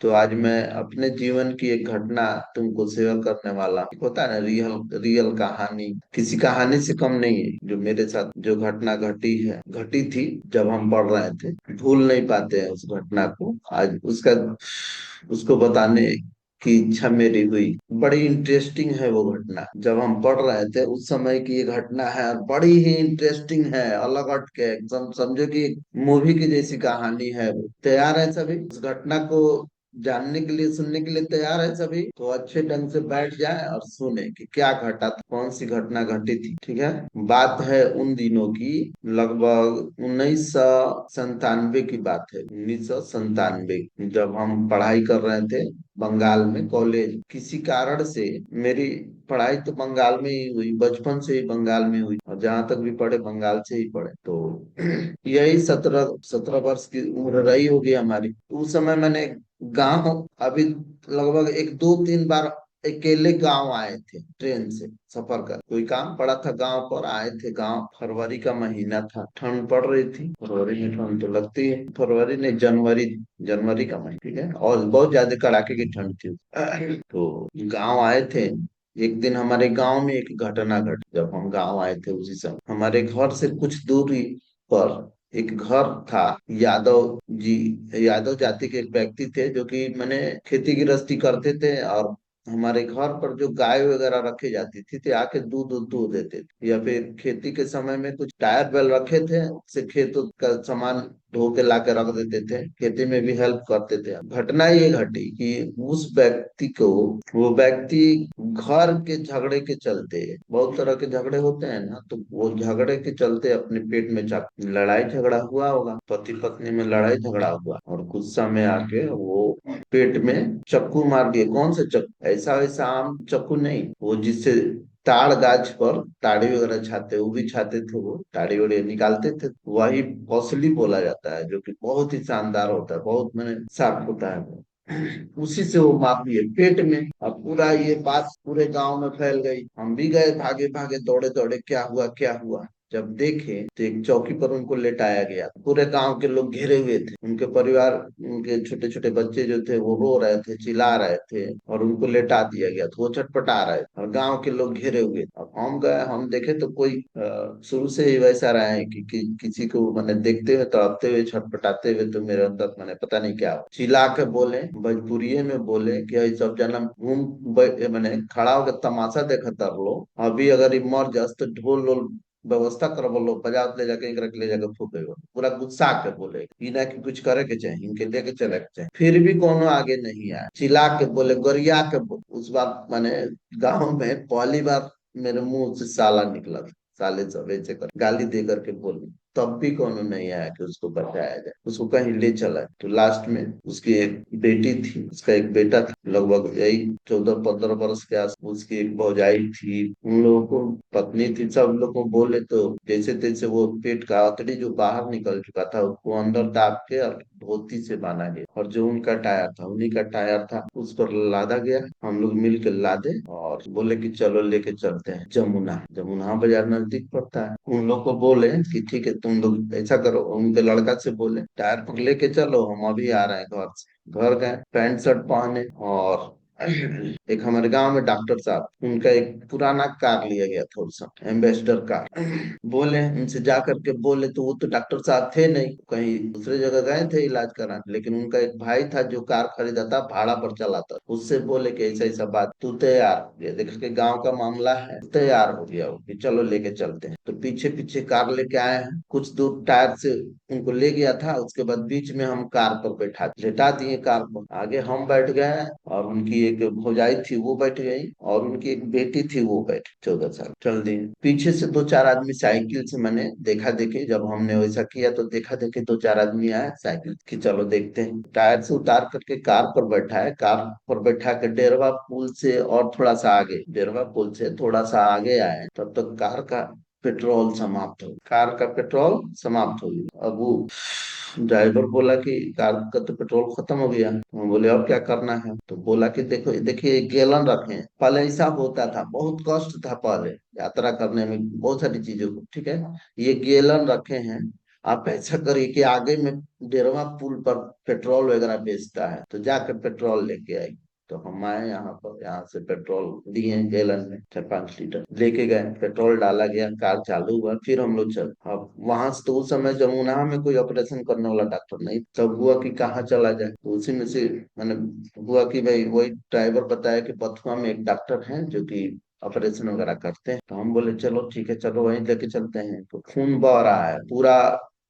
तो आज मैं अपने जीवन की एक घटना तुमको शेयर करने वाला हूं। होता है ना, रियल रियल कहानी किसी कहानी से कम नहीं है। जो मेरे साथ जो घटना घटी थी जब हम पढ़ रहे थे, भूल नहीं पाते हैं उस घटना को। आज उसको बताने की इच्छा मेरी हुई। बड़ी इंटरेस्टिंग है वो घटना। जब हम पढ़ रहे थे उस समय की ये घटना है, और बड़ी ही इंटरेस्टिंग है, अलग हट के एकदम समझो कि मूवी की जैसी कहानी है वो। तैयार है सभी उस घटना को जानने के लिए, सुनने के लिए? तैयार है सभी? तो अच्छे ढंग से बैठ जाए और सुने कि क्या घटा था, कौन सी घटना घटी थी। ठीक है। बात है उन दिनों की, लगभग 1997 की बात है। 1997, जब हम पढ़ाई कर रहे थे बंगाल में। कॉलेज किसी कारण से, मेरी पढ़ाई तो बंगाल में ही हुई, बचपन से ही बंगाल में हुई, और जहां तक भी पढ़े बंगाल से ही पढ़े। तो यही 17 17 वर्ष की उम्र रही होगी हमारी। उस समय मैंने गांव, अभी लगभग एक दो तीन बार अकेले गांव आए थे, ट्रेन से सफर कर। कोई काम पड़ा था गांव पर, आए थे गांव। फरवरी का महीना था, ठंड पड़ रही थी। फरवरी में ठंड तो लगती है, फरवरी नहीं, जनवरी, जनवरी का महीना। ठीक है। और बहुत ज्यादा कड़ाके की ठंड थी। तो गांव आए थे। एक दिन हमारे गांव में एक घटना घटी। जब हम गांव आए थे उसी समय हमारे घर से कुछ दूरी पर एक घर था। यादव जी, यादव जाति के एक व्यक्ति थे, जो कि मैंने खेती गृहस्थी करते थे। और हमारे घर पर जो गाय वगैरह रखी जाती थी, ते आके दूध दूध दूध देते थे। या फिर खेती के समय में कुछ टायर बैल रखे थे, उससे खेत का सामान ढो के ला के रख देते थे, खेती में भी हेल्प करते थे। घटना ये घटी कि उस व्यक्ति को, वो व्यक्ति घर के झगड़े के चलते, बहुत तरह के झगड़े होते हैं ना, तो वो झगड़े के चलते अपने पेट में लड़ाई झगड़ा हुआ होगा, पति पत्नी में लड़ाई झगड़ा हुआ, और गुस्सा में आके वो पेट में चाकू मार दिए। कौन सा चाकू? ऐसा वैसा आम चाकू नहीं, वो जिससे ताड़ गाछ पर ताड़ी वगैरह छाते, वो भी छाते थे, वो ताड़ी वड़ी निकालते थे। वही पसली बोला जाता है, जो कि बहुत ही शानदार होता है, बहुत मैंने साफ होता है वो। उसी से वो मार दिए पेट में। अब पूरा ये बात पूरे गांव में फैल गई। हम भी गए भागे भागे, दौड़े दौड़े, क्या हुआ क्या हुआ। जब देखे तो एक चौकी पर उनको लेटाया गया। पूरे गांव के लोग घेरे हुए थे, उनके परिवार, उनके छोटे छोटे बच्चे जो थे वो रो रहे थे, चिल्ला रहे थे, और उनको लेटा दिया गया। तो वो छटपटा रहे और गांव के लोग घेरे हुए। अब हम गए, हम देखे तो कोई शुरू से ही वैसा रहा है कि किसी को मैंने देखते हुए, तड़पते हुए, छटपटाते हुए, तो मेरे अंदर मैंने पता नहीं क्या हुआ। चिल्ला के बोले, भोजपुरी में बोले कि "ये सब जन्म मैंने खड़ा होकर तमाशा देखा तर लो, अभी अगर ये मर जास तो ढोल वोल व्यवस्था कर बोलो, बाजार ले जाके एकरा के ले जाके फूके बोलो।" पूरा गुस्सा के बोले, इना की कुछ करे के चाहिए, इनके लेके चले के चाहिए। फिर भी कोनो आगे नहीं आया। चिल्ला के बोले, गरिया के बोले। उस बार मैंने गांव में पहली बार मेरे मुंह से साला निकला था। साले सब ऐसे कर गाली दे करके बोली। तब भी कोनो नहीं आया कि उसको बचाया जाए, उसको कहीं ले चला। तो लास्ट में उसकी एक बेटी थी, उसका एक बेटा था, लगभग यही 14 15 वर्ष के आस। उसकी एक भौजाई थी, उन लोगों को पत्नी थी। सब लोग को बोले तो जैसे तैसे वो पेट का अतड़ी जो बाहर निकल चुका था, उसको अंदर दाब के और धोती से बांधा गया। और जो उनका टायर था, उन्हीं का टायर था, उस पर लादा गया। हम लोग मिल के लादे और बोले कि चलो लेके चलते हैं जमुना। जमुना बाजार नजदीक पड़ता है। उन लोग को बोले कि ठीक है, तुम लोग ऐसा करो, उनके लड़का से बोले टायर पर लेके चलो, हम अभी आ रहे हैं घर से। घर गए, पैंट शर्ट पहने। और एक हमारे गांव में डॉक्टर साहब, उनका एक पुराना कार लिया गया था, उस समय एम्बेसडर कार। बोले उनसे जा करके बोले, तो वो तो डॉक्टर साहब थे नहीं, कहीं दूसरे जगह गए थे इलाज कराने। लेकिन उनका एक भाई था जो कार खरीदा था, भाड़ा पर चलाता। उससे बोले कि ऐसा ऐसा बात, तू तैयार हो गया, देख के गांव का मामला है, तैयार हो गया वो कि चलो लेके चलते हैं। तो पीछे पीछे कार लेके आए हैं, कुछ दूर टायर से उनको ले गया था। उसके बाद बीच में हम कार पर बैठा लेटा दिए कार पर, आगे हम बैठ गए, और उनकी एक भौजाई थी वो बैठ गई, और उनकी एक बेटी थी वो बैठ, 14 साल। चल दिए। पीछे से दो चार आदमी साइकिल से, मैंने देखा देखी, जब हमने वैसा किया तो देखा देखी दो चार आदमी आए साइकिल की, चलो देखते हैं। टायर से उतार करके कार पर बैठा है, कार पर बैठा के डेरवा पुल से और थोड़ा सा आगे, डेरवा पुल से थोड़ा सा आगे आए, तब तक कार का पेट्रोल समाप्त हो गया। अब वो ड्राइवर बोला कि कार का तो पेट्रोल खत्म हो गया। हम बोले अब क्या करना है? तो बोला कि देखो, देखिए गैलन रखे हैं। पहले ऐसा होता था, बहुत कष्ट था पहले यात्रा करने में, बहुत सारी चीजों को। ठीक है, ये गैलन रखे हैं, आप ऐसा करिए कि आगे में डेरवा पुल पर पेट्रोल वगैरह बेचता है, तो जाकर पेट्रोल लेके आई। तो हम आए यहाँ पर, यहाँ से पेट्रोल दिए गैलन में 4-5 लीटर लेके गए, पेट्रोल डाला गया, कार चालू हुआ, फिर हम लोग चल। अब वहां से तो उस समय जमुना में कोई ऑपरेशन करने वाला डॉक्टर नहीं, तब हुआ कि कहाँ चला जाए, तो उसी में से मैंने हुआ कि भाई वही ड्राइवर बताया कि बथुआ में एक डॉक्टर है जो कि ऑपरेशन वगैरह करते हैं। तो हम बोले चलो ठीक है, चलो वहीं लेके चलते हैं। तो खून बह रहा है पूरा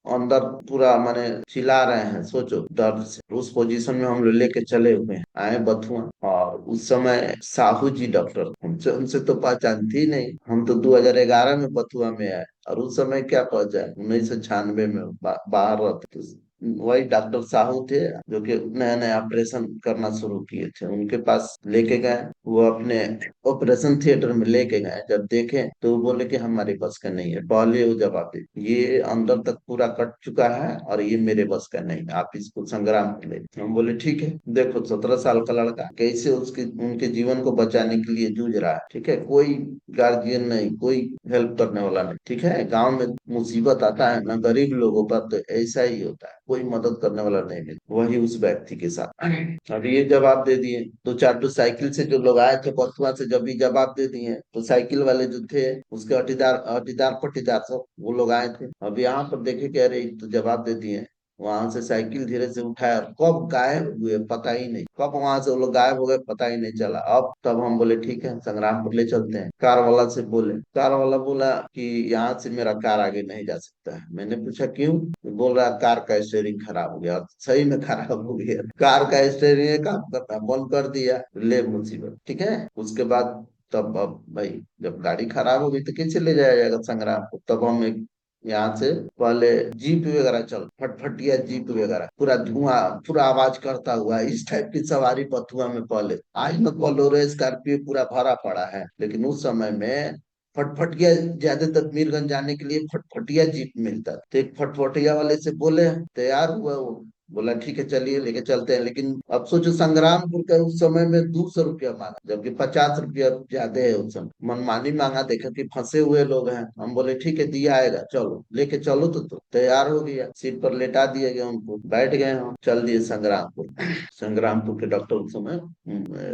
अंदर, पूरा माने चिल्ला रहे हैं, सोचो दर्द से। उस पोजीशन में हम लोग लेके चले हुए हैं, आए बथुआ। और उस समय साहू जी डॉक्टर, हमसे उनसे तो पहचान थी नहीं, हम तो 2011 में बथुआ में आए, और उस समय क्या पहुंचा, 1996 में बाहर रहते। तो वही डॉक्टर साहू थे जो कि नया नया ऑपरेशन करना शुरू किए थे, उनके पास लेके गए। वो अपने ऑपरेशन थिएटर में लेके गए, जब देखे तो वो बोले कि हमारे बस का नहीं है। पहले वो जवाब दे, ये अंदर तक पूरा कट चुका है और ये मेरे बस का नहीं है, आप इसको संग्राम के ले। हम बोले ठीक है, देखो 17 साल का लड़का कैसे उसके उनके जीवन को बचाने के लिए जूझ रहा है, ठीक है, कोई गार्जियन नहीं, कोई हेल्प करने वाला नहीं, ठीक है। गांव में मुसीबत आता है ना गरीब लोगों पर, तो ऐसा ही होता है, कोई मदद करने वाला नहीं मिलता। वही उस व्यक्ति के साथ। अब ये जवाब दे दिए, दो चार तो साइकिल से जो लोग आए थे बथुआ से, जब भी जवाब दे दिए तो साइकिल वाले जो थे उसके अटीदार अटीदार पटीदार सब वो लोग आए थे। अब यहाँ पर देखे कह रहे तो जवाब दे दिए, वहां से साइकिल धीरे से उठाया, कब गायब हुए पता ही नहीं, कब वहां से वो लोग गायब हो गए पता ही नहीं चला। अब तब हम बोले ठीक है संग्रामपुर ले चलते हैं। कार वाला से बोले, कार वाला बोला कि यहाँ से मेरा कार आगे नहीं जा सकता है। मैंने पूछा क्यों, तो बोल रहा कार का स्टेयरिंग खराब हो गया। और सही में खराब हो गया, कार का स्टेयरिंग काम करना बंद कर दिया, ले मुसीबत, ठीक है। उसके बाद तब अब भाई जब गाड़ी खराब हो गई तो कैसे ले जाया जाएगा संग्रामपुर। तब हम एक यहाँ से पहले जीप वगैरह चल, फटफटिया जीप वगैरह, पूरा धुआं, पूरा आवाज करता हुआ, इस टाइप की सवारी बथुआ में पहले। आज में बोलेरो स्कॉर्पियो पूरा भरा पड़ा है, लेकिन उस समय में फटफटिया, ज्यादातर मीरगंज जाने के लिए फटफटिया जीप मिलता। तो एक फटफटिया वाले से बोले, तैयार हुआ वो, बोला ठीक है चलिए लेके चलते हैं। लेकिन अब सोचो संग्रामपुर का उस समय में 200 रुपया मांगा, जबकि 50 रुपया ज्यादा है उस समय। मनमानी मांगा, देखा कि फंसे हुए लोग हैं। हम बोले ठीक है दिया आएगा, चलो लेके चलो। तो तैयार हो गया, सीट पर लेटा दिया गया, उनको बैठ गए, हम चल दिए संग्रामपुर। संग्रामपुर के डॉक्टर उस समय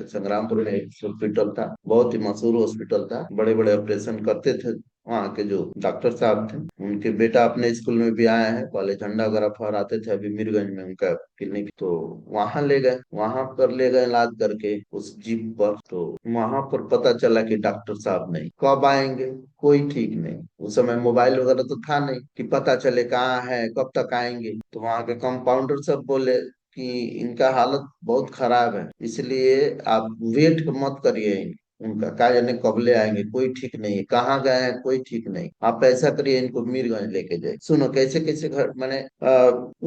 संग्रामपुर में एक हॉस्पिटल था, बहुत ही मशहूर हॉस्पिटल था, बड़े बड़े ऑपरेशन करते थे। वहाँ के जो डॉक्टर साहब थे, उनके बेटा अपने स्कूल में भी आए हैं, पहले झंडा वगैरह फहराते थे, अभी मीरगंज में उनका क्लिनिक। तो वहां ले गए, वहां पर ले गए इलाज करके उस जीप पर। तो वहां पर पता चला कि डॉक्टर साहब नहीं, कब आएंगे कोई ठीक नहीं। उस समय मोबाइल वगैरह तो था नहीं कि पता चले कहाँ है, कब तक आएंगे। तो वहां के कंपाउंडर सब बोले कि इनका हालत बहुत खराब है, इसलिए आप वेट मत करिए उनका, क्या जाने कब ले आएंगे, कोई ठीक नहीं है, कहाँ गए हैं कोई ठीक नहीं, आप ऐसा करिए इनको मीरगंज लेके जाए। सुनो कैसे कैसे घर मैंने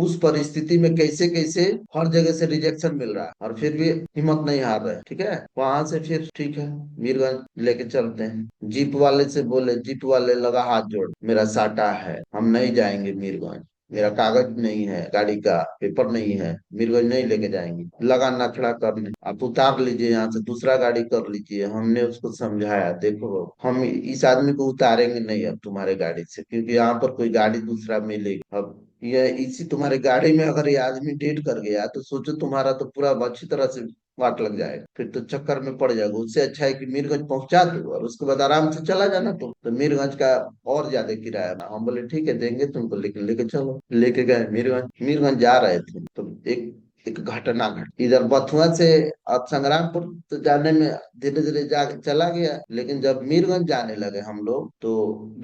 उस परिस्थिति में कैसे कैसे हर जगह से रिजेक्शन मिल रहा है, और फिर भी हिम्मत नहीं हार रहे, ठीक है। वहां से फिर ठीक है मीरगंज लेके चलते हैं। जीप वाले से बोले, जीप वाले लगा हाथ जोड़, मेरा साटा है, हम नहीं जाएंगे मीरगंज, मेरा कागज नहीं है, गाड़ी का पेपर नहीं है, मीरगंज नहीं लेके जाएंगे। लगा नखड़ा करने, आप उतार लीजिए यहाँ से, दूसरा गाड़ी कर लीजिए। हमने उसको समझाया, देखो हम इस आदमी को उतारेंगे नहीं अब तुम्हारे गाड़ी से, क्योंकि यहाँ पर कोई गाड़ी दूसरा मिलेगी। अब ये इसी तुम्हारे गाड़ी में अगर ये आदमी डेट कर गया तो सोचो तुम्हारा तो पूरा अच्छी तरह से वाट लग जाएगा, फिर तो चक्कर में पड़ जाएगा। उससे अच्छा है कि मीरगंज पहुंचा दो और उसके बाद आराम से चला जाना तुम। तो मीरगंज का और ज्यादा किराया ना, हम बोले ठीक है देंगे तुमको, लेकिन लेके चलो। लेके गए मीरगंज। मीरगंज जा रहे थे तो एक एक घटना घट, इधर बथुआ से अब संग्रामपुर तो जाने में धीरे धीरे जा चला गया, लेकिन जब मीरगंज जाने लगे हम लोग तो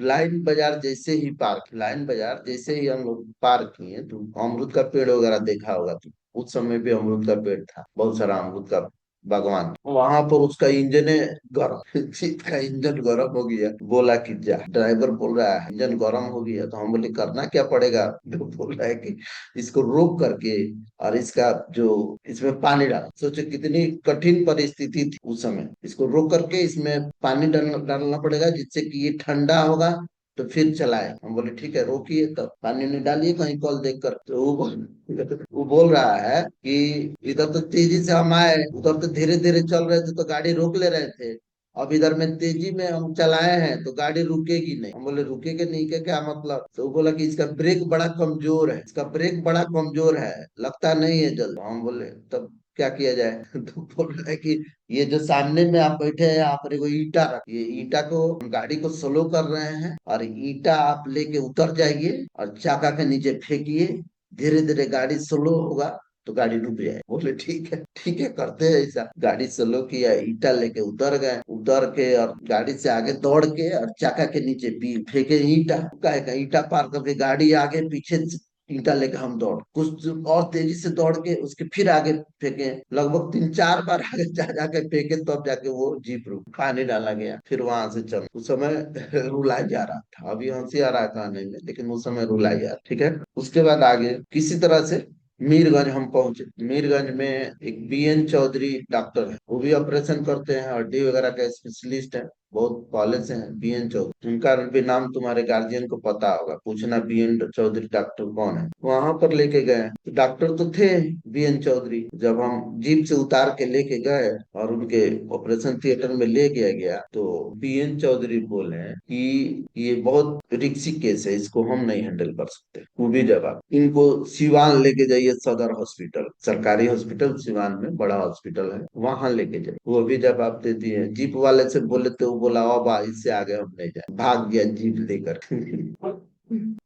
लाइन बाजार जैसे ही हम लोग पार किए तो अमरूद का पेड़ वगैरह देखा होगा, तो उस समय भी अमरूद का पेड़ था, बहुत सारा अमरूद का बागवान। वहां पर उसका इंजन गर्म जीप का इंजन गर्म हो गया। बोला कि जा, ड्राइवर बोल रहा है इंजन गर्म हो गया, तो हम बोले करना क्या पड़ेगा। तो बोल रहा है कि इसको रोक करके और इसका जो इसमें पानी डाल, सोचो कितनी कठिन परिस्थिति थी उस समय। इसको रोक करके इसमें पानी डालना पड़ेगा जिससे कि ये ठंडा होगा तो फिर चलाए। हम बोले ठीक है रोकिए, तब पानी नहीं डालिए कहीं कॉल देखकर। तो वो बोल रहा है कि इधर तो तेजी से हम आए, उधर तो धीरे धीरे चल रहे थे तो गाड़ी रोक ले रहे थे, अब इधर में तेजी में हम चलाए हैं तो गाड़ी रुकेगी नहीं। हम बोले रुकेगी नहीं का क्या मतलब? तो वो बोला कि इसका ब्रेक बड़ा कमजोर है, इसका ब्रेक बड़ा कमजोर है, लगता नहीं है जल्द। हम बोले तब क्या किया जाए? तो बोल रहा है कि ये जो सामने में आप बैठे हैं, आप रे को ईटा रख, ये ईटा को हम गाड़ी को स्लो कर रहे हैं, और ईटा आप लेके उतर जाइए और चाका के नीचे फेंकिए, धीरे धीरे गाड़ी स्लो होगा तो गाड़ी रुक जाए। बोले ठीक है करते हैं ऐसा। गाड़ी स्लो किया, ईटा लेके उतर गए, उतर के और गाड़ी से आगे दौड़ के और चाका के नीचे पी फेंके ईटा। का ईटा पार करके गाड़ी आगे पीछे ईटा लेके हम दौड़ कुछ और तेजी से दौड़ के उसके फिर आगे फेंके, लगभग 3-4 बार आगे जा जाके फेंके, तब जाके वो जीप रुक, पानी डाला गया, फिर वहां से चल। उस समय रुलाई जा रहा था, अभी हंसी आ रहा है कहने में, लेकिन उस समय रुलाई जा रहा। ठीक है, उसके बाद आगे किसी तरह से मीरगंज हम पहुंचे। मीरगंज में एक बीएन चौधरी डॉक्टर है, वो भी ऑपरेशन करते हैं, हड्डी वगैरह का स्पेशलिस्ट है, बहुत पहले से हैं बीएन चौधरी। उनका भी नाम तुम्हारे गार्जियन को पता होगा, पूछना बीएन चौधरी डॉक्टर कौन है। वहां पर लेके गए तो डॉक्टर तो थे बीएन चौधरी। जब हम जीप से उतार के लेके गए और उनके ऑपरेशन थिएटर में ले गया गया, तो बीएन चौधरी बोले कि ये बहुत रिक्सी केस है, इसको हम नहीं हैंडल कर सकते। वो भी जवाब, इनको सिवान लेके जाइए, सदर हॉस्पिटल, सरकारी हॉस्पिटल सिवान में बड़ा हॉस्पिटल है, वहां लेके जाइए। वो भी जवाब दे दिए। जीप वाले से बोले तो वो बोला अब इससे आगे हम नहीं जाए, भाग गया जीप लेकर।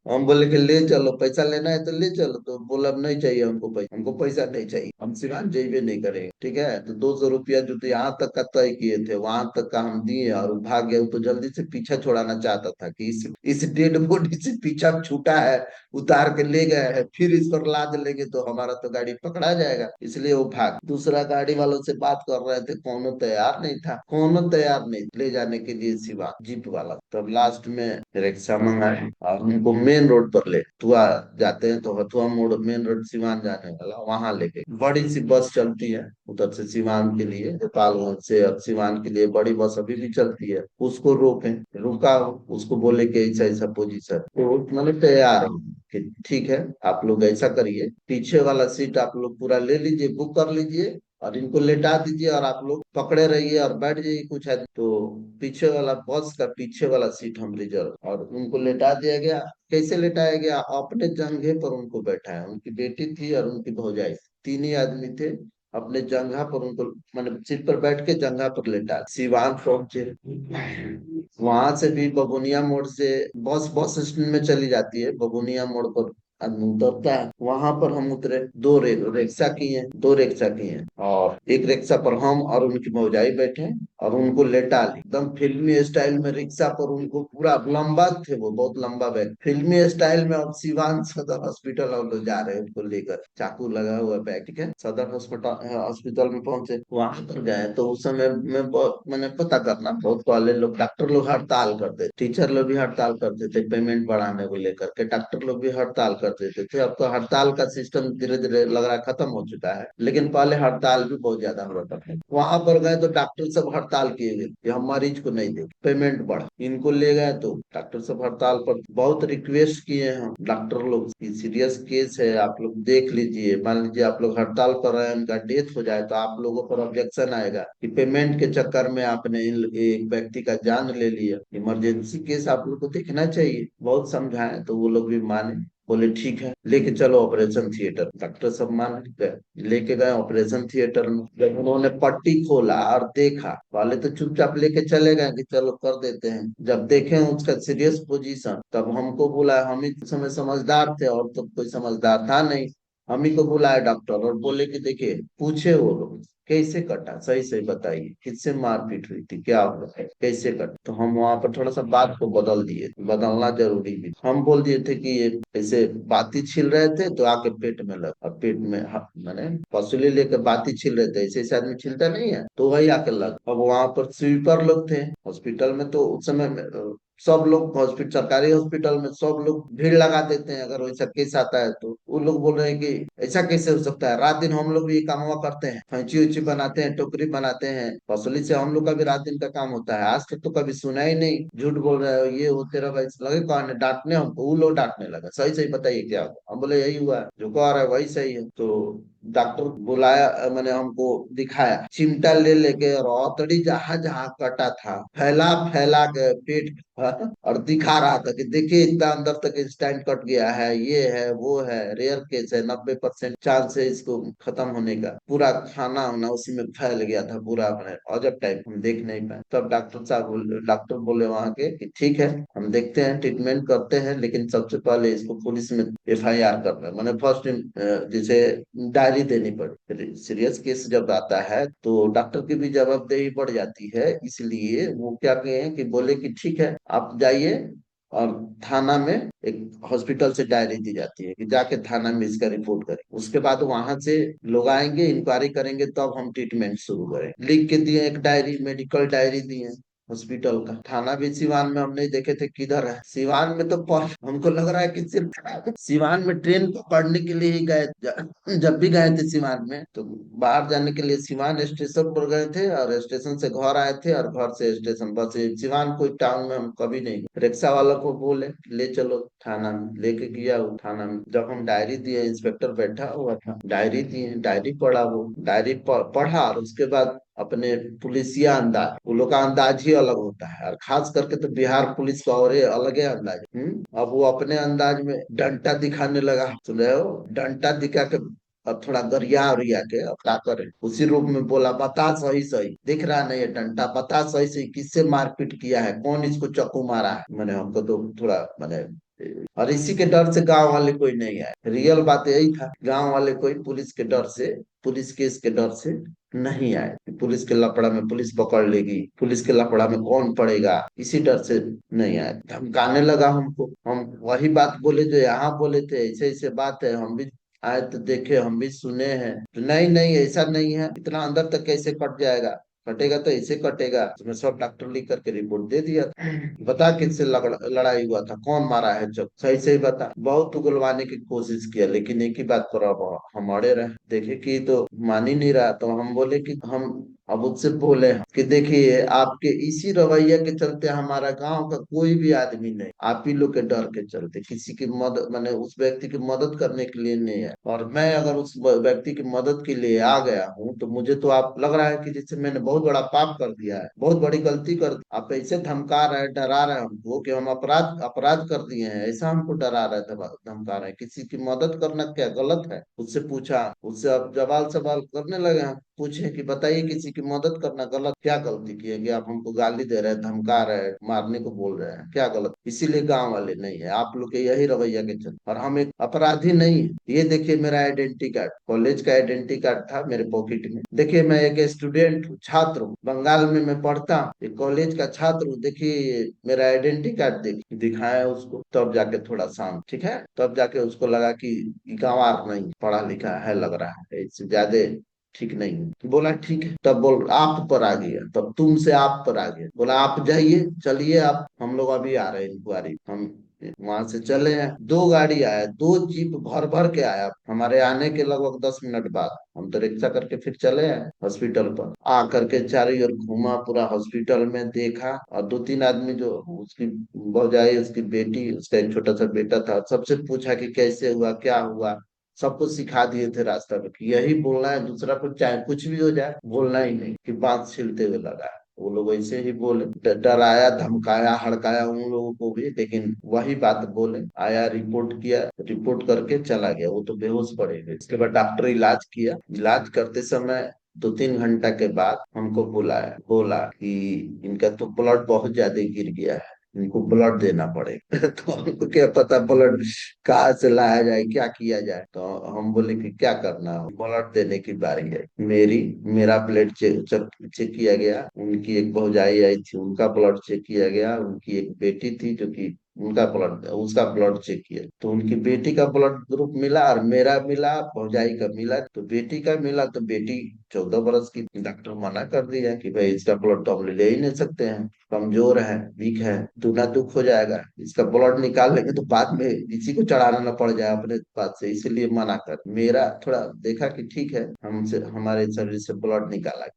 हम बोले कि ले चलो, पैसा लेना है तो ले चलो, तो बोला अब नहीं चाहिए हमको पैसा, हमको पैसा नहीं चाहिए, हम सिवान जेबे नहीं करेंगे। ठीक है, तो 200 रुपया जो तो यहाँ तक का तय किए थे वहां तक का हम दिए, और वो भाग गया। वो तो जल्दी से पीछा छुड़ाना चाहता था कि इस डेड बॉडी से पीछा छूटा है, उतार के ले गए हैं, फिर इस पर लाद लेंगे तो हमारा तो गाड़ी पकड़ा जाएगा, इसलिए वो भाग। दूसरा गाड़ी वालों से बात कर रहे थे, कोनो तैयार नहीं था, कोनो तैयार नहीं ले जाने के लिए सिवा जीप वाला। तब लास्ट में रिक्शा मंगाए और उनको मेन रोड पर ले, हथुआ जाते हैं तो हथुआ मोड़ मेन रोड सिवान जाने वाला, वहां लेके बड़ी सी बस चलती है उधर से सिवान के लिए, गोपालगंज से अब सिवान के लिए बड़ी बस अभी भी चलती है, उसको रोके, रुका, उसको बोले कि ऐसा ऐसा पोजीशन, तो मैंने तैयार हूँ कि ठीक है आप लोग ऐसा करिए, पीछे वाला सीट आप लोग पूरा ले लीजिए, बुक कर लीजिए, और इनको लेटा दीजिए और आप लोग पकड़े रहिए और बैठ जाइए कुछ है तो। पीछे वाला बस का पीछे वाला सीट हम रिजर्व, और उनको लेटा दिया गया। कैसे लेटाया गया? अपने जंघे पर उनको बैठाया, उनकी बेटी थी और उनकी भौजाई, तीन ही आदमी थे, अपने जंघा पर उनको, मतलब सीट पर बैठ के जंघा पर लेटा सिवान पहुंचे। वहां से भी बबुनिया मोड़ से बस बस स्टैंड में चली जाती है, बबुनिया मोड़ पर आदमी उतरता है, वहां पर हम उतरे। रिक्शा किए, दो रिक्शा किए, और एक रिक्शा पर हम और उनकी भौजाई बैठे और उनको लेटा ली, एकदम फिल्मी स्टाइल में रिक्शा पर उनको, पूरा लंबा थे वो, बहुत लंबा बैग, फिल्मी स्टाइल में। अब सिवान सदर हॉस्पिटल हम लोग जा रहे हैं उनको लेकर, चाकू लगा हुआ बैग। ठीक है, सदर हॉस्पिटल हॉस्पिटल में पहुंचे, वहां पर गए तो उस समय में मैंने पता करना, बहुत पहले लोग डॉक्टर लोग हड़ताल करते, टीचर लोग भी हड़ताल करते थे पेमेंट बढ़ाने को लेकर के, डॉक्टर लोग भी हड़ताल कर देते थे। अब तो हड़ताल का सिस्टम धीरे धीरे लग रहा है खत्म हो चुका है, लेकिन पहले हड़ताल भी बहुत ज्यादा हुआ करते। वहां पर गए तो डॉक्टर सब हड़ताल किए गए कि हम मरीज को नहीं देंगे, पेमेंट बढ़ा। इनको ले गए तो डॉक्टर सब हड़ताल पर, बहुत रिक्वेस्ट किए हम डॉक्टर लोग की, सीरियस केस है आप लोग देख लीजिए, मान लीजिए आप लोग हड़ताल पर रहे, उनका डेथ हो जाए तो आप लोगों पर ऑब्जेक्शन आएगा कि पेमेंट के चक्कर में आपने एक व्यक्ति का जान ले लिया, इमरजेंसी केस आप लोग को देखना चाहिए। बहुत समझाए तो वो लोग भी माने, बोले ठीक है लेके चलो ऑपरेशन थिएटर। डॉक्टर सब मान गए, लेके गए ऑपरेशन थिएटर में। जब उन्होंने पट्टी खोला और देखा, पहले तो चुपचाप लेके चले गए कि चलो कर देते हैं, जब देखे उसका सीरियस पोजीशन, तब हमको बोला, हम ही उस समय समझदार थे और तो कोई समझदार था नहीं, हम ही को बुलाया डॉक्टर और बोले कि देखिए, पूछे वो लोग कैसे कटा, सही सही बताइए, किससे मारपीट हुई थी, क्या हुआ है, कैसे कटा। तो हम वहां पर थोड़ा सा बात को बदल दिए, बदलना जरूरी भी, हम बोल दिए थे कि ये ऐसे बाती छील रहे थे तो आके पेट में लग, और पेट में मैंने पसुली लेकर बाती छील रहे थे, ऐसे ऐसे आदमी छीलता नहीं है, तो वही आके लग। अब वहां पर स्वीपर लोग थे हॉस्पिटल में, तो उस समय सब लोग हॉस्पिटल, सरकारी हॉस्पिटल में सब लोग भीड़ लगा देते हैं अगर वैसा केस आता है तो। वो लोग बोल रहे हैं कि ऐसा कैसे हो सकता है, रात दिन हम लोग भी ये काम हुआ करते हैं, फैंची उची बनाते हैं, टोकरी बनाते हैं, वसूली से हम लोग का भी रात दिन का काम होता है, आज तक तो कभी सुना ही नहीं, झूठ बोल रहे हो, ये हो तेरा भाई लगे कौन डांटने हमको, वो लोग डांटने लगा, सही सही बताइए क्या हुआ। हम बोले यही हुआ है, जो कह रहा है वही सही है। तो डॉक्टर बुलाया, मैंने हमको दिखाया, चिमटा ले लेके और औतड़ी जहां जहां कटा था फैला फैला के पेट और दिखा रहा था कि देखिए इतना अंदर तक स्टैंड कट गया है, ये है वो है, रेयर केस है, 90% चांस है इसको खत्म होने का। पूरा खाना वाना उसी में फैल गया था पूरा, मैंने अजब टाइप हम देख नहीं पाए। तब डॉक्टर बोले वहां के कि ठीक है, हम देखते हैं, ट्रीटमेंट करते हैं, लेकिन सबसे पहले इसको पुलिस में एफआईआर करना है। मैंने फर्स्ट जैसे डायरी देनी पड़ी। सीरियस केस जब आता है तो डॉक्टर की भी जवाबदेही बढ़ जाती है, इसलिए वो क्या कहे कि बोले कि ठीक है आप जाइए, और थाना में एक हॉस्पिटल से डायरी दी जाती है कि जाके थाना में इसका रिपोर्ट करें। उसके बाद वहां से लोग आएंगे, इंक्वायरी करेंगे, तब हम ट्रीटमेंट शुरू करें। लिख के दिए एक डायरी, मेडिकल डायरी दिए हॉस्पिटल का। थाना भी सिवान में हम नहीं देखे थे किधर है। सिवान में तो हमको लग रहा है कि सिर्फ सिवान में ट्रेन पकड़ने के लिए ही गए। जब भी गए थे सिवान में तो बाहर जाने के लिए सिवान स्टेशन पर गए थे, और स्टेशन से घर आए थे, और घर से स्टेशन। बस ये सिवान कोई टाउन में हम कभी नहीं गए। रिक्शा वाला को बोले ले चलो थाना में, लेके गया वो थाना में। जब हम डायरी दिए, इंस्पेक्टर बैठा हुआ था, डायरी दिए, डायरी पढ़ा, वो डायरी पढ़ा, और उसके बाद अपने पुलिसिया अंदाज, वो लोग का अंदाज ही अलग होता है, और खास करके तो बिहार पुलिस का और ये अलग है अंदाज। अब वो अपने अंदाज में डंटा दिखाने लगा, सुन रहे हो, डंटा दिखा के अब थोड़ा गरिया उरिया के अब क्या करे, उसी रूप में बोला बता सही सही, दिख रहा नहीं है डंटा, बता सही सही किससे मारपीट किया है, कौन इसको चाकू मारा है। मैंने हमको तो थोड़ा मैंने, और इसी के डर से गांव वाले कोई नहीं आए। रियल बात यही था, गांव वाले कोई पुलिस के डर से, पुलिस केस के डर से नहीं आए। पुलिस के लफड़ा में पुलिस पकड़ लेगी, पुलिस के लफड़ा में कौन पड़ेगा, इसी डर से नहीं आए। धमकाने लगा हमको, हम वही बात बोले जो यहाँ बोले थे, ऐसे ऐसे बात है, हम भी आए तो देखे, हम भी सुने हैं। तो नहीं नहीं ऐसा नहीं है, इतना अंदर तक कैसे कट जाएगा, कटेगा तो ऐसे कटेगा। तो मैं सब डॉक्टर लिख करके रिपोर्ट दे दिया। बता किससे लड़ाई हुआ था, कौन मारा है, जब सही सही बता। बहुत उगलवाने की कोशिश किया, लेकिन एक ही बात पर अब हम अड़े रहे। देखे कि तो मान ही नहीं रहा, तो हम बोले कि हम अब उससे बोले कि देखिए आपके इसी रवैया के चलते हमारा गांव का कोई भी आदमी नहीं, आप ही लोग के डर के चलते किसी की मदद, मैंने उस व्यक्ति की मदद करने के लिए नहीं है, और मैं अगर उस व्यक्ति की मदद के लिए आ गया हूँ तो मुझे तो आप लग रहा है कि जैसे मैंने बहुत बड़ा पाप कर दिया है, बहुत बड़ी गलती कर, आप ऐसे धमका रहे हैं, डरा रहे हैं हमको कि हम अपराध अपराध कर दिए हैं, ऐसा हमको डरा रहे थे, धमका रहे हैं। किसी की मदद करना क्या गलत है? उससे पूछा, उससे अब जवाल सवाल करने लगे हम। पूछे कि बताइए किसी की मदद करना गलत, क्या गलती की है कि आप हमको गाली दे रहे हैं, धमका रहे हैं, मारने को बोल रहे हैं, क्या गलत? इसीलिए गांव वाले नहीं है, आप लोग के यही रवैया के चलते। और हम एक अपराधी नहीं है। ये देखिए मेरा आइडेंटिटी कार्ड, कॉलेज का आइडेंटिटी कार्ड था मेरे पॉकेट में। देखिए मैं एक स्टूडेंट हूँ, छात्र हूँ, बंगाल में मैं पढ़ता हूँ, एक कॉलेज का छात्र हूँ। देखिए मेरा आइडेंटिटी कार्ड देखिए, दिखाया उसको, तब जाके थोड़ा शांत, ठीक है, तब जाके उसको लगा कि गंवार नहीं, पढ़ा लिखा है लग रहा है, इससे ज्यादा ठीक नहीं है। बोला ठीक है, तब बोल आप पर आ गया, तब तुमसे आप पर आ गया। बोला आप जाइए, चलिए आप, हम लोग अभी आ रहे हैं इंक्वायरी। हम वहां से चले हैं, दो गाड़ी आया, दो जीप भर भर के आया हमारे आने के लगभग 10 मिनट बाद। हम तो रिक्शा करके फिर चले हैं हॉस्पिटल पर। आ करके चारों ओर घूमा पूरा हॉस्पिटल में, देखा, और दो तीन आदमी जो उसकी भौजाई, उसकी बेटी, उसका एक छोटा सा बेटा था, सबसे पूछा कि कैसे हुआ, क्या हुआ। सब कुछ सिखा दिए थे रास्ता में कि यही बोलना है, दूसरा कुछ चाहे कुछ भी हो जाए बोलना ही नहीं, कि बात छीलते हुए लगा है। वो लोग वैसे ही बोले, डराया धमकाया हड़काया उन लोगों को भी, लेकिन वही बात बोले। आया, रिपोर्ट किया, रिपोर्ट करके चला गया। वो तो बेहोश पड़े गए। इसके बाद डॉक्टर इलाज किया, इलाज करते समय 2-3 घंटा के बाद हमको बुलाया, बोला कि इनका तो ब्लड बहुत ज्यादा गिर गया है, इनको ब्लड देना पड़ेगा। तो हमको क्या पता ब्लड कहाँ से लाया जाए, क्या किया जाए। तो हम बोले कि क्या करना है, ब्लड देने की बारी है मेरी। मेरा ब्लड चेक किया गया, उनकी एक भौजाई आई थी, उनका ब्लड चेक किया गया, उनकी एक बेटी थी जो कि उनका ब्लड, उसका ब्लड चेक किया तो उनकी बेटी का ब्लड ग्रुप मिला, और मेरा मिला, भौजाई का मिला। तो बेटी का मिला तो बेटी 14 बरस की, डॉक्टर मना कर दिया कि भाई इसका ब्लड तो हम ले ही नहीं सकते हैं, कमजोर है, वीक है, दूना दुख हो जाएगा, इसका ब्लड निकाल लेंगे तो बाद में इसी को चढ़ाना न पड़ जाए अपने पास से, इसलिए मना कर। मेरा थोड़ा देखा कि ठीक है, हमसे हमारे शरीर से ब्लड निकाला।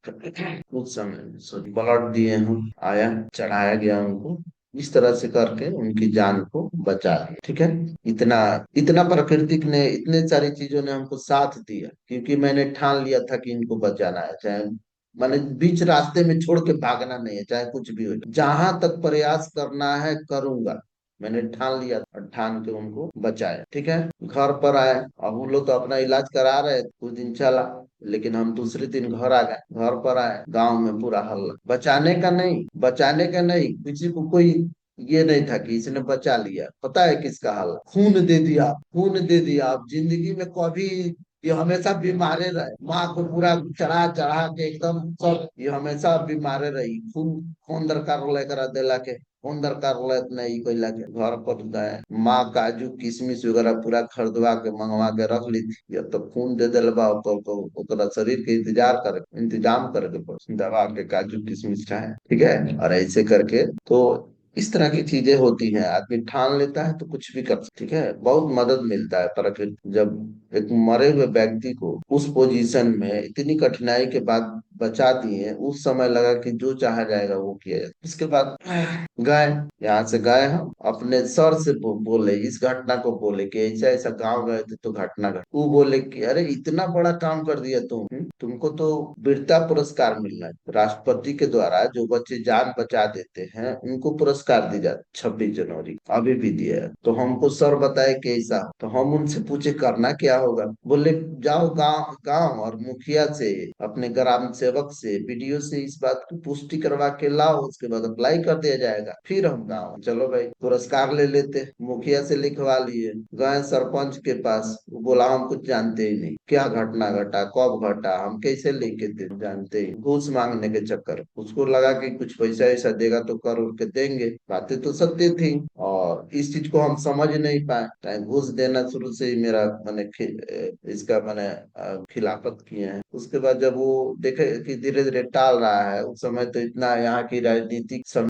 उस समय ब्लड दिए हम, आया, चढ़ाया गया उनको, इस तरह से करके उनकी जान को बचा लिया। ठीक है। इतना इतना प्रकृति ने, इतने सारी चीजों ने हमको साथ दिया, क्योंकि मैंने ठान लिया था कि इनको बचाना है। चाहे मैंने बीच रास्ते में छोड़ के भागना नहीं है, चाहे कुछ भी हो जाए, जहां तक प्रयास करना है करूंगा। मैंने ठान लिया और ठान के उनको बचाया। ठीक है। घर पर आए, अब वो लोग तो अपना इलाज करा रहे थे, कुछ दिन चला, लेकिन हम दूसरे दिन घर आ गए। घर पर आए, गांव में पूरा हल्ला, बचाने का नहीं, बचाने का नहीं, किसी को कोई ये नहीं था कि इसने बचा लिया। पता है किसका हाल? खून दे दिया, खून दे दिया। अब जिंदगी में कभी, ये हमेशा बीमारे रहे, माँ को पूरा चढ़ा चढ़ा के एकदम सब, ये हमेशा बीमारे रही। खून खून दरकार लेकर देला के, खून दरकार लेत नहीं कोई लाके घर पर गए। माँ काजू किशमिश वगैरह पूरा खरीदवा के मंगवा के रख ली थी। ये तो खून दे दिल बा, ओकरा शरीर के इंतजाम करके दवा के काजू किशमिश खाए। ठीक है। और ऐसे करके तो इस तरह की चीजें होती हैं। आदमी ठान लेता है तो कुछ भी कर सकता। ठीक है। बहुत मदद मिलता है प्रकृति, जब एक मरे हुए व्यक्ति को उस पोजीशन में इतनी कठिनाई के बाद बचा दिए। उस समय लगा कि जो चाहा जाएगा वो किया जाए। इसके बाद गए, यहाँ से गए, हम अपने सर से बोले, इस घटना को बोले कि ऐसा ऐसा गांव गए थे तो घटना घट। वो बोले कि अरे इतना बड़ा काम कर दिया तुम, तुमको तो वीरता पुरस्कार मिलना है। राष्ट्रपति के द्वारा जो बच्चे जान बचा देते हैं उनको पुरस्कार दी जाती, 26 जनवरी अभी भी दिया है। तो हमको सर बताए कैसा, तो हम उनसे पूछे करना क्या होगा। बोले जाओ गांव गांव और मुखिया से, अपने ग्राम सेवक से, बीडीओ से इस बात की पुष्टि करवा के लाओ, उसके बाद अप्लाई कर दिया जाएगा। फिर हम गाँव, चलो भाई पुरस्कार ले लेते। मुखिया से लिखवा लिए, गए सरपंच के पास, वो बोला हम कुछ जानते ही नहीं, क्या घटना घटा, कब घटा, हम कैसे लेके दे, जानते ही, घूस मांगने के चक्कर। उसको लगा कि कुछ पैसा ऐसा देगा तो कर उड़ के देंगे, बातें तो सत्य थी। और इस चीज को हम समझ नहीं पाए, चाहे घूस देना शुरू से ही मेरा मैंने इसका मैंने खिलाफत किए हैं। उसके बाद जब वो देखे कि धीरे धीरे टाल रहा है, उस समय तो इतना यहाँ की राजनीतिक